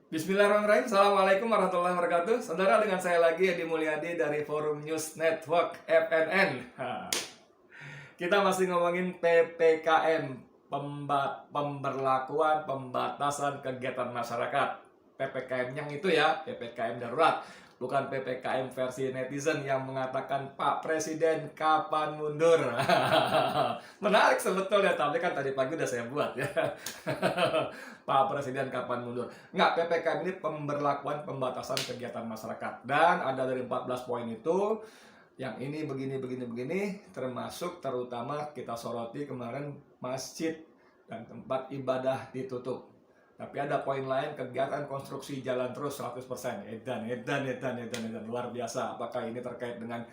Bismillahirrahmanirrahim. Assalamualaikum warahmatullahi wabarakatuh. Saudara, dengan saya lagi Edi Mulyadi dari Forum News Network FNN. Kita masih ngomongin PPKM, pemberlakuan pembatasan kegiatan masyarakat. PPKM yang itu ya, PPKM darurat. Bukan PPKM versi netizen yang mengatakan Pak Presiden kapan mundur. Menarik sebetulnya, tapi kan tadi pagi udah saya buat ya. Pak Presiden kapan mundur. Nggak, PPKM ini pemberlakuan pembatasan kegiatan masyarakat. Dan ada dari 14 poin itu, yang ini begini, termasuk terutama kita soroti kemarin masjid dan tempat ibadah ditutup. Tapi ada poin lain, kegiatan konstruksi jalan terus 100%. Edan. Luar biasa. Apakah ini terkait dengan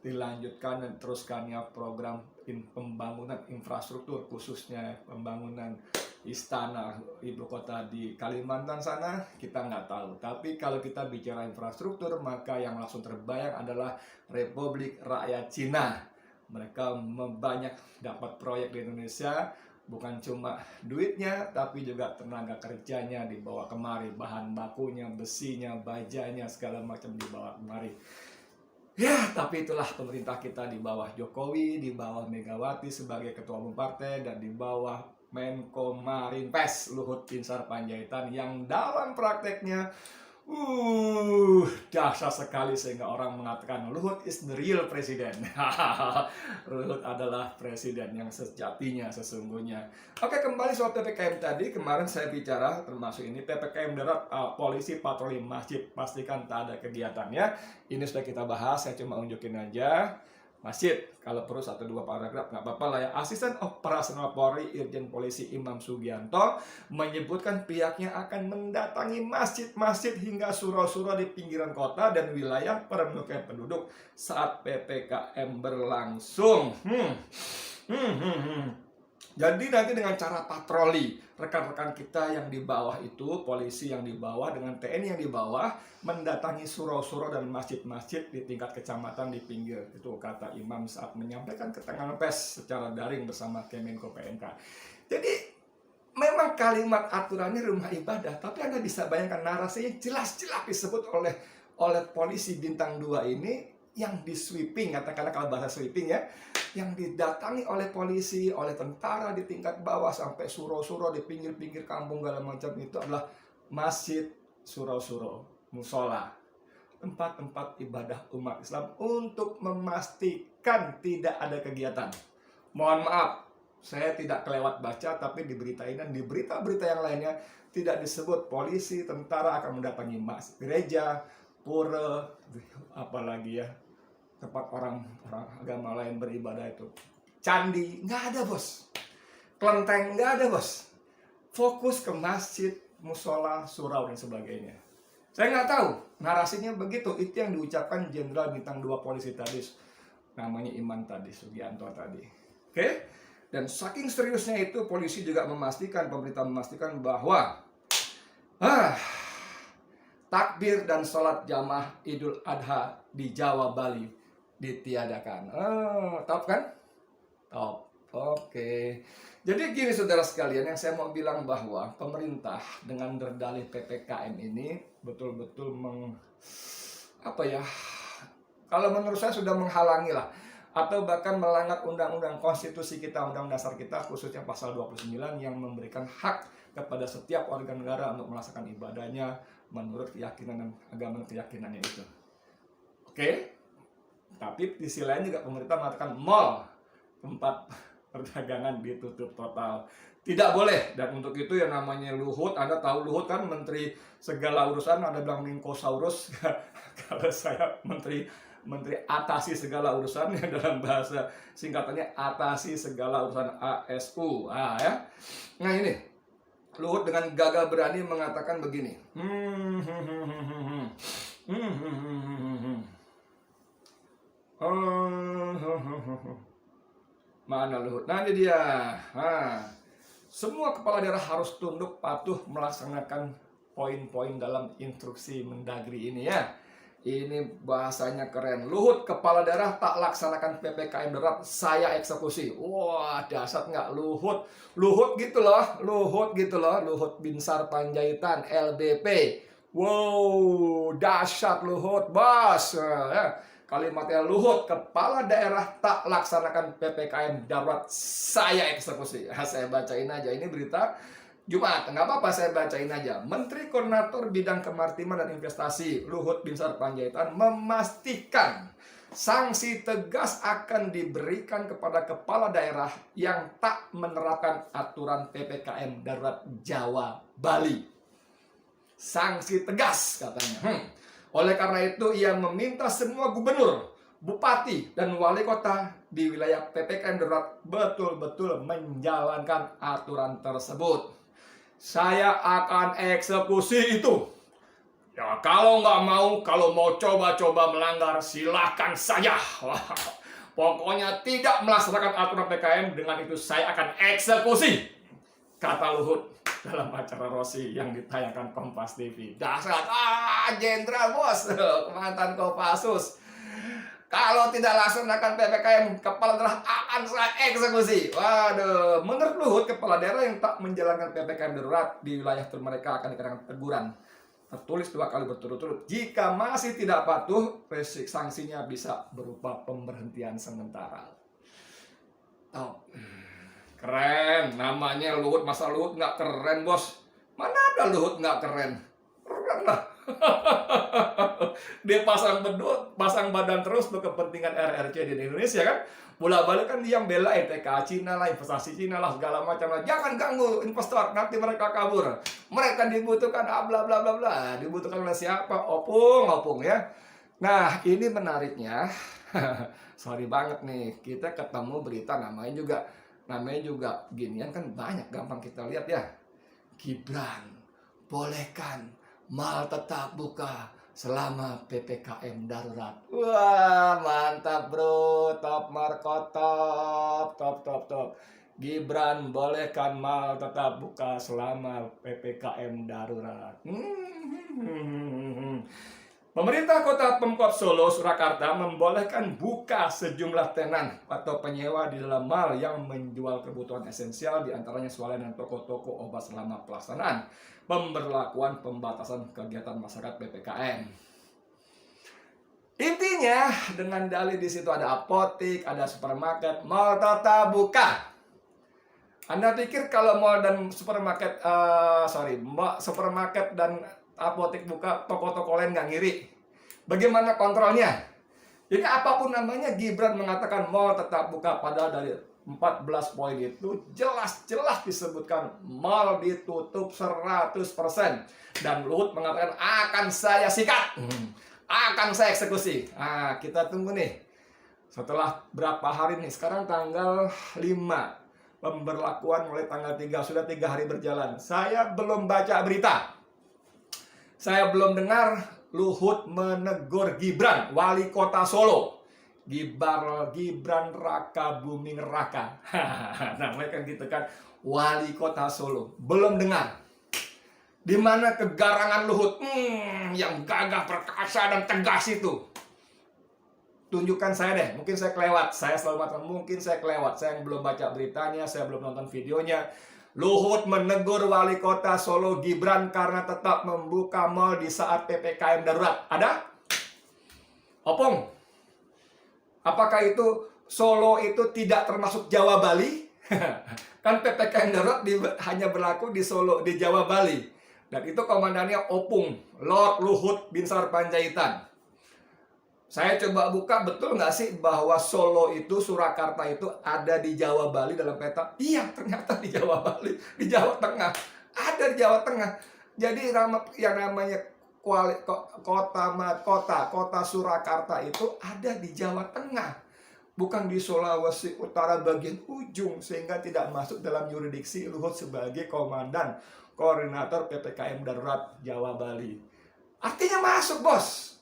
dilanjutkan dan teruskannya program pembangunan infrastruktur, khususnya pembangunan istana ibu kota di Kalimantan sana, kita nggak tahu. Tapi kalau kita bicara infrastruktur, maka yang langsung terbayang adalah Republik Rakyat Cina. Mereka banyak dapat proyek di Indonesia, bukan cuma duitnya, tapi juga tenaga kerjanya dibawa kemari, bahan bakunya, besinya, bajanya, segala macam dibawa kemari. Ya, tapi itulah pemerintah kita di bawah Jokowi, di bawah Megawati sebagai ketua umum partai, dan di bawah Menko Marinvest Luhut Binsar Panjaitan yang dalam prakteknya dahsyat sekali sehingga orang mengatakan Luhut is the real president. Luhut adalah presiden yang sejatinya sesungguhnya. Oke, kembali soal PPKM tadi. Kemarin saya bicara termasuk ini PPKM darurat, polisi patroli masjid pastikan tak ada kegiatannya. Ini sudah kita bahas, saya cuma unjukin aja. Masjid, kalau perlu 1-2 paragraf nggak apa-apa lah ya. Asisten Operasional Polri Irjen Polisi Imam Sugianto menyebutkan pihaknya akan mendatangi masjid-masjid hingga surau-surau di pinggiran kota dan wilayah permukiman penduduk saat PPKM berlangsung. Jadi nanti dengan cara patroli, rekan-rekan kita yang di bawah itu, polisi yang di bawah dengan TNI yang di bawah, mendatangi surau-surau dan masjid-masjid di tingkat kecamatan di pinggir. Itu kata Imam saat menyampaikan keterangan pers secara daring bersama Kemenko PMK. Jadi memang kalimat aturannya rumah ibadah, tapi Anda bisa bayangkan narasinya jelas-jelas disebut oleh polisi bintang 2 ini yang di sweeping, katakanlah kalau bahasa sweeping ya, yang didatangi oleh polisi, oleh tentara di tingkat bawah sampai surau-surau di pinggir-pinggir kampung segala macam itu adalah masjid, surau-surau, musola, tempat-tempat ibadah umat Islam untuk memastikan tidak ada kegiatan. Mohon maaf, saya tidak kelewat baca, tapi di berita ini dan di berita-berita yang lainnya tidak disebut polisi, tentara akan mendatangi gereja, pura, apalagi ya, tempat orang agama lain beribadah itu. Candi, nggak ada bos. Kelenteng, nggak ada bos. Fokus ke masjid, musola, surau, dan sebagainya. Saya nggak tahu, narasinya begitu. Itu yang diucapkan Jenderal Bintang 2 Polisi tadi, namanya Iman tadi, Sugianto tadi. Oke? Dan saking seriusnya itu, polisi juga memastikan, pemerintah memastikan bahwa takbir dan sholat jamaah Idul Adha di Jawa Bali ditiadakan. Top kan? Top. Oke. Jadi gini saudara sekalian, yang saya mau bilang bahwa pemerintah dengan berdalih PPKM ini betul-betul kalau menurut saya sudah menghalangi lah, atau bahkan melanggar undang-undang konstitusi kita, undang dasar kita, khususnya pasal 29 yang memberikan hak kepada setiap warga negara untuk melaksanakan ibadahnya menurut keyakinan dan agama keyakinannya itu. Oke? Tapi di sisi lain juga pemerintah mengatakan mall, tempat perdagangan ditutup total. Tidak boleh. Dan untuk itu yang namanya Luhut, Anda tahu Luhut kan menteri segala urusan, Anda bilang Minkosaurus. Kalau saya menteri atasi segala urusan, yang dalam bahasa singkatannya atasi segala urusan ASU. Ya. Nah ini, Luhut dengan gagah berani mengatakan begini. Mana Luhut? Nah ini dia. Semua kepala daerah harus tunduk patuh melaksanakan poin-poin dalam instruksi Mendagri ini ya. Ini bahasanya keren. Luhut, kepala daerah tak laksanakan PPKM darurat, saya eksekusi. Wah, dahsyat nggak Luhut? Luhut gitu loh, Luhut gitu loh, Luhut Binsar Panjaitan, LBP. Wow, dahsyat Luhut, bos. Ya. Kalimatnya Luhut, kepala daerah tak laksanakan PPKM darurat, saya eksekusi. Saya bacain aja, ini berita Jumat, nggak apa-apa saya bacain aja. Menteri Koordinator Bidang Kemaritiman dan Investasi Luhut Binsar Panjaitan memastikan sanksi tegas akan diberikan kepada kepala daerah yang tak menerapkan aturan PPKM darurat Jawa Bali. Sanksi tegas katanya. Oleh karena itu ia meminta semua gubernur, bupati, dan wali kota di wilayah PPKM darurat betul-betul menjalankan aturan tersebut. Saya akan eksekusi itu. Ya kalau nggak mau, kalau mau coba-coba melanggar, silakan saja. Pokoknya tidak melaksanakan aturan PPKM, dengan itu saya akan eksekusi, kata Luhut dalam acara Rossi yang ditayangkan Kompas TV. Dahsyat, jenderal bos, mantan Kopassus. Kalau tidak laksanakan PPKM, kepala daerah akan saya eksekusi. Waduh, menurut Luhut, kepala daerah yang tak menjalankan PPKM darurat di wilayah mereka akan dikenakan teguran tertulis 2 kali berturut-turut. Jika masih tidak patuh, sanksinya bisa berupa pemberhentian sementara. Oh, keren, namanya Luhut. Masa Luhut nggak keren, bos? Mana ada Luhut nggak keren? Keren lah. Dia pasang badan terus untuk kepentingan RRC di Indonesia kan. Bolak-balik kan dia yang bela TK Cina lah, investasi Cina lah, segala macam lah. Jangan ganggu investor, nanti mereka kabur. Mereka dibutuhkan bla bla bla bla. Dibutuhkan oleh siapa? Opung ya. Nah, ini menariknya. Sorry banget nih, kita ketemu berita namanya juga ginian kan banyak, gampang kita lihat ya. Gibran bolehkan mal tetap buka selama PPKM darurat. Wah, mantap bro, top Marco, top. Gibran bolehkan mal tetap buka selama PPKM darurat. Pemerintah Kota Pemkot Solo, Surakarta membolehkan buka sejumlah tenan atau penyewa di dalam mal yang menjual kebutuhan esensial, diantaranya swalayan dan toko-toko obat selama pelaksanaan pemberlakuan pembatasan kegiatan masyarakat PPKM. Intinya dengan dalih di situ ada apotik, ada supermarket, mal tetap buka. Anda pikir kalau mal dan supermarket, supermarket dan apotik buka, toko-toko lain nggak ngiri? Bagaimana kontrolnya? Jadi apapun namanya, Gibran mengatakan mal tetap buka, padahal dari 14 poin itu jelas-jelas disebutkan mal ditutup 100%. Dan Luhut mengatakan akan saya sikat, akan saya eksekusi. Nah, kita tunggu nih. Setelah berapa hari nih? Sekarang tanggal 5. Pemberlakuan mulai tanggal 3. Sudah 3 hari berjalan. Saya belum baca berita. Saya belum dengar Luhut menegur Gibran, wali kota Solo. Gibran Raka Buming Raka. Namanya kan gitu kan, wali kota Solo. Belum dengar. Di mana kegarangan Luhut yang gagah, perkasa, dan tegas itu? Tunjukkan saya deh, mungkin saya kelewat. Saya selalu mengatakan mungkin saya kelewat. Saya yang belum baca beritanya, saya belum nonton videonya. Luhut menegur wali kota Solo Gibran karena tetap membuka mal di saat PPKM darurat. Ada? Opung? Apakah itu Solo itu tidak termasuk Jawa Bali? Kan PPKM darurat hanya berlaku di Solo, di Jawa Bali. Dan itu komandannya Opung, Lord Luhut Binsar Panjaitan. Saya coba buka, betul nggak sih bahwa Solo itu, Surakarta itu ada di Jawa Bali dalam peta? Iya, ternyata di Jawa Bali, di Jawa Tengah. Ada di Jawa Tengah. Jadi yang namanya kota Surakarta itu ada di Jawa Tengah. Bukan di Sulawesi Utara bagian ujung, sehingga tidak masuk dalam yurisdiksi Luhut sebagai komandan koordinator PPKM darurat Jawa Bali. Artinya masuk, bos.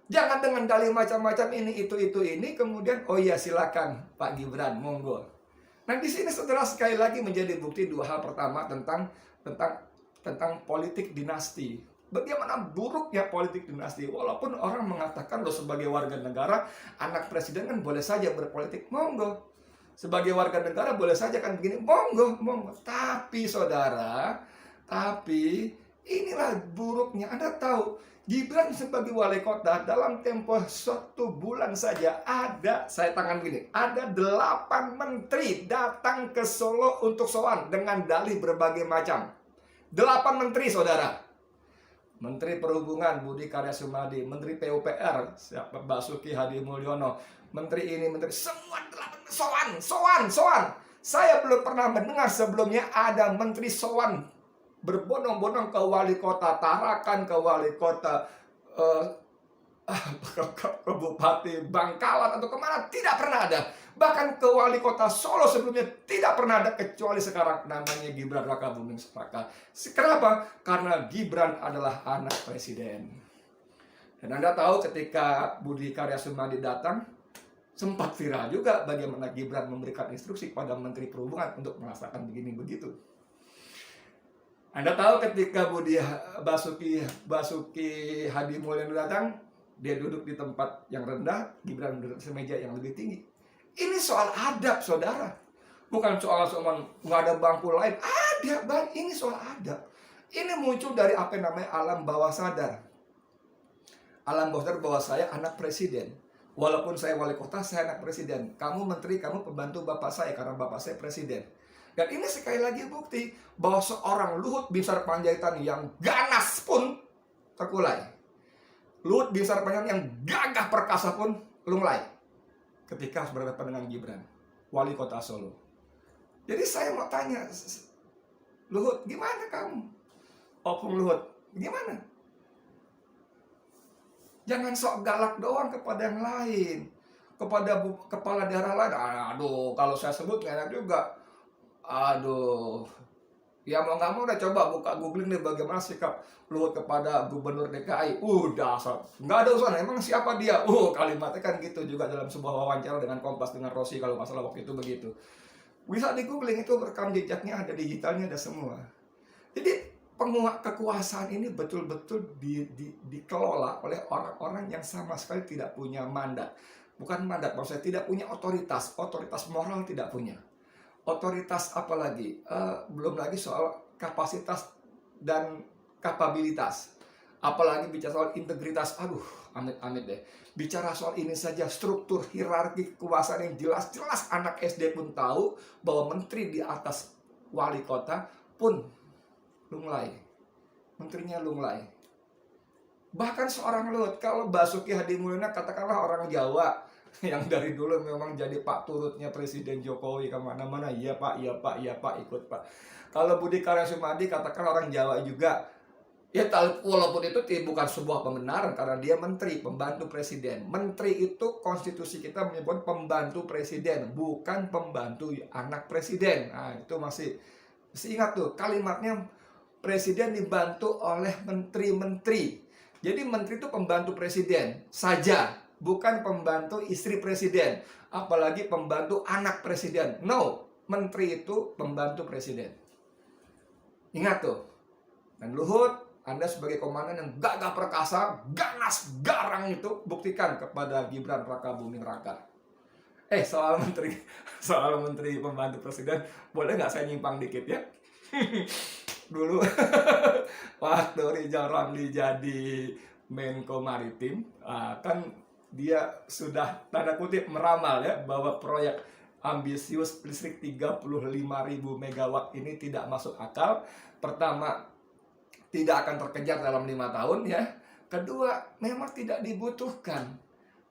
Jangan dengan dalih macam-macam ini, ini, kemudian oh iya silakan Pak Gibran, monggo. Nah di sini saudara sekali lagi menjadi bukti 2 hal. Pertama tentang politik dinasti. Bagaimana buruknya politik dinasti. Walaupun orang mengatakan loh sebagai warga negara, anak presiden kan boleh saja berpolitik, monggo. Sebagai warga negara boleh saja kan begini, monggo, monggo. Tapi saudara, tapi inilah buruknya. Anda tahu, Gibran sebagai wali kota dalam tempo 1 bulan saja saya tangan gini, ada 8 menteri datang ke Solo untuk sowan dengan dalih berbagai macam. 8 menteri saudara. Menteri Perhubungan Budi Karya Sumadi, Menteri PUPR Basuki Hadi Mulyono, Menteri ini, Menteri semua 8 sowan. Saya belum pernah mendengar sebelumnya ada Menteri sowan berbondong-bondong ke wali kota Tarakan, ke wali kota ke Bupati Bangkalan atau kemana, tidak pernah ada. Bahkan ke wali kota Solo sebelumnya tidak pernah ada, kecuali sekarang namanya Gibran Rakabuming Raka. Kenapa? Karena Gibran adalah anak presiden. Dan Anda tahu ketika Budi Karya Sumadi datang, sempat viral juga bagaimana Gibran memberikan instruksi kepada Menteri Perhubungan untuk melaksanakan begini begitu. Anda tahu ketika Basuki Hadi Mulyono datang, dia duduk di tempat yang rendah, Gibran duduk di meja yang lebih tinggi. Ini soal adab, saudara. Bukan soal nggak ada bangku lain. Ada, Bang. Ini soal adab. Ini muncul dari apa yang namanya alam bawah sadar. Alam bawah sadar bahwa saya anak presiden. Walaupun saya wali kota, saya anak presiden. Kamu menteri, kamu pembantu bapak saya, karena bapak saya presiden. Dan ini sekali lagi bukti bahwa seorang Luhut Binsar Panjaitan yang ganas pun terkulai. Luhut Binsar Panjaitan yang gagah perkasa pun lunglai ketika harus berhadapan dengan Gibran, wali kota Solo. Jadi saya mau tanya, Luhut, gimana kamu? Opung Luhut, gimana? Jangan sok galak doang kepada yang lain, kepada kepala daerah lain. Aduh, kalau saya sebut nggak enak juga. Aduh, ya mau nggak mau udah coba buka googling nih bagaimana sikap Luhut kepada Gubernur DKI. Udah, nggak ada urusan. Emang siapa dia? Kalimatnya kan gitu juga dalam sebuah wawancara dengan Kompas dengan Rossi kalau masalah waktu itu begitu. Bisa di googling, itu rekam jejaknya ada, digitalnya ada semua. Jadi kekuasaan ini betul-betul dikelola oleh orang-orang yang sama sekali tidak punya mandat. Bukan mandat, maksudnya tidak punya otoritas moral tidak punya. Otoritas apalagi? Belum lagi soal kapasitas dan kapabilitas. Apalagi bicara soal integritas. Aduh, amit-amit deh. Bicara soal ini saja, struktur hierarki kekuasaan yang jelas-jelas anak SD pun tahu bahwa menteri di atas wali kota pun lunglai. Menterinya lunglai. Bahkan seorang Luhut, kalau Basuki Hadi Mulyono katakanlah orang Jawa yang dari dulu memang jadi pak turutnya Presiden Jokowi kemana-mana, iya pak, ikut pak. Kalau Budi Karya Sumadi katakan orang Jawa juga, ya walaupun itu bukan sebuah pembenaran karena dia menteri, pembantu presiden. Menteri itu konstitusi kita menyebut pembantu presiden, bukan pembantu anak presiden. Nah, itu masih ingat tuh kalimatnya, presiden dibantu oleh menteri-menteri. Jadi menteri itu pembantu presiden saja, bukan pembantu istri presiden, apalagi pembantu anak presiden. No, menteri itu pembantu presiden. Ingat tuh. Dan Luhut, Anda sebagai komandan yang gagah perkasa, ganas, garang itu, buktikan kepada Gibran Rakabuming Raka. Soal menteri pembantu presiden, boleh nggak saya nyimpang dikit ya? Dulu waktu Rizal Ramli jadi Menko Maritim, kan dia sudah tanda kutip meramal ya bahwa proyek ambisius listrik 35.000 megawatt ini tidak masuk akal. Pertama, tidak akan terkejar dalam 5 tahun ya. Kedua, memang tidak dibutuhkan.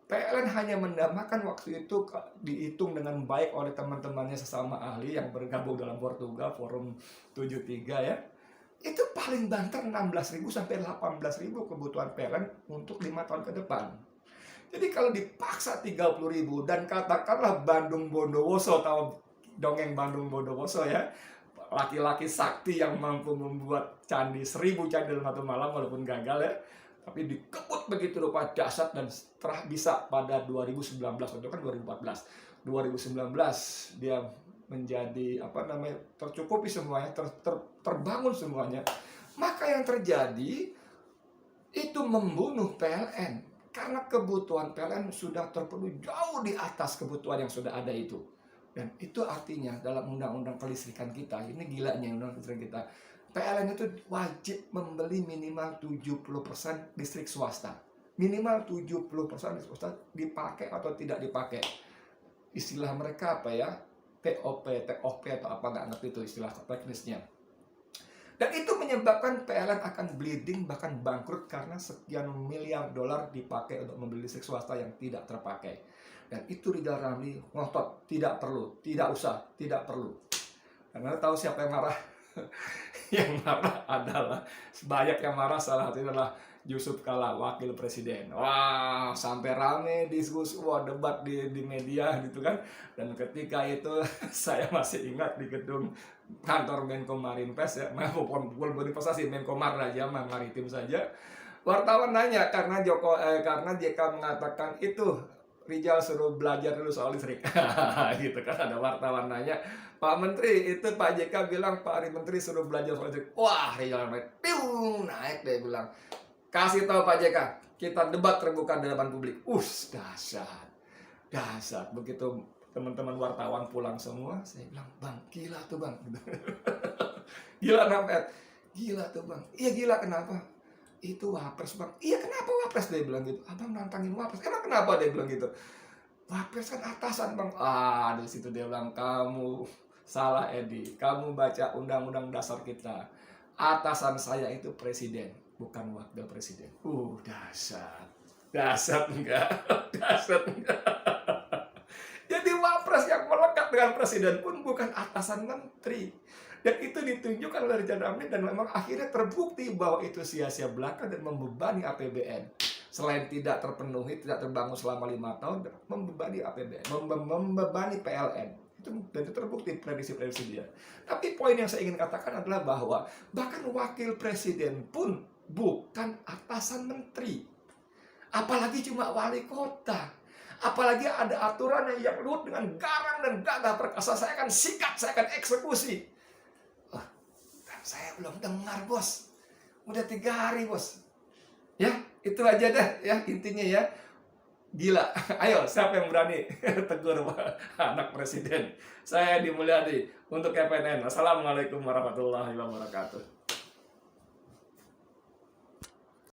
PLN hanya mendamakan waktu itu dihitung dengan baik oleh teman-temannya sesama ahli yang bergabung dalam Portugal, Forum 73 ya. Itu paling banter 16.000 sampai 18.000 kebutuhan PLN untuk 5 tahun ke depan. Jadi kalau dipaksa 30.000 dan katakanlah Bandung Bondowoso, tahu dongeng Bandung Bondowoso ya, laki-laki sakti yang mampu membuat 1000 candi dalam 1 malam walaupun gagal ya, tapi dikebut begitu rupa dahsyat dan setelah bisa pada 2019, itu kan 2014, 2019 dia menjadi tercukupi semuanya, terbangun semuanya. Maka yang terjadi, itu membunuh PLN. Karena kebutuhan PLN sudah terpenuhi jauh di atas kebutuhan yang sudah ada itu. Dan itu artinya dalam undang-undang kelistrikan kita, ini gilanya undang-undang kelistrikan kita, PLN itu wajib membeli minimal 70% listrik swasta. Minimal 70% listrik swasta dipakai atau tidak dipakai. Istilah mereka apa ya? TOP atau apa, nggak ngerti itu istilah teknisnya. Dan itu menyebabkan PLN akan bleeding, bahkan bangkrut karena sekian miliar dolar dipakai untuk membeli listrik swasta yang tidak terpakai. Dan itu Rizal Ramli ngotot, tidak perlu, tidak usah, tidak perlu. Karena tahu siapa yang marah? Yang marah adalah, banyak yang marah, salah satunya adalah Yusuf Kala, wakil presiden. Wah, sampai rame diskusi, wah, debat di media gitu kan. Dan ketika itu saya masih ingat di gedung kantor Menko Marinvest ya, maupun investasi Menko aja, Maritim saja. Wartawan nanya karena JK mengatakan itu Rizal suruh belajar dulu soal listrik. Gitu kan, ada wartawan nanya, Pak Menteri, itu Pak JK bilang Pak Menteri suruh belajar soal listrik. Wah, Rizal naik dia bilang, kasih tahu Pak JK, kita debat terbuka di depan publik. Dahsyat. Dahsyat. Begitu teman-teman wartawan pulang semua, saya bilang, Bang, gila tuh Bang. Gila kenapa? Gila tuh Bang. Iya gila kenapa? Itu Wapres Bang. Iya kenapa Wapres? Dia bilang gitu. Abang nantangin Wapres. Emang kenapa? Dia bilang gitu. Wapres kan atasan Bang. Di situ dia bilang, kamu salah Edi. Kamu baca undang-undang dasar kita. Atasan saya itu presiden, bukan wakil presiden. Dahsyat. Dahsyat enggak? Dahsyat enggak? Jadi Wapres yang melekat dengan presiden pun bukan atasan menteri. Dan itu ditunjukkan oleh Rizal Ramli, dan memang akhirnya terbukti bahwa itu sia-sia belaka dan membebani APBN. Selain tidak terpenuhi, tidak terbangun selama 5 tahun, membebani APBN, membebani PLN. Dan itu terbukti prediksi-prediksi dia. Tapi poin yang saya ingin katakan adalah bahwa bahkan wakil presiden pun bukan atasan menteri. Apalagi cuma wali kota. Apalagi ada aturan yang luhut dengan garang dan gagah perkasa. Saya akan sikat, saya akan eksekusi. Saya belum dengar bos. Udah 3 hari bos. Ya, itu aja deh ya intinya ya. Gila. Ayo, siapa yang berani tegur anak presiden? Saya Edi Mulyadi untuk KPNN. Assalamualaikum warahmatullahi wabarakatuh.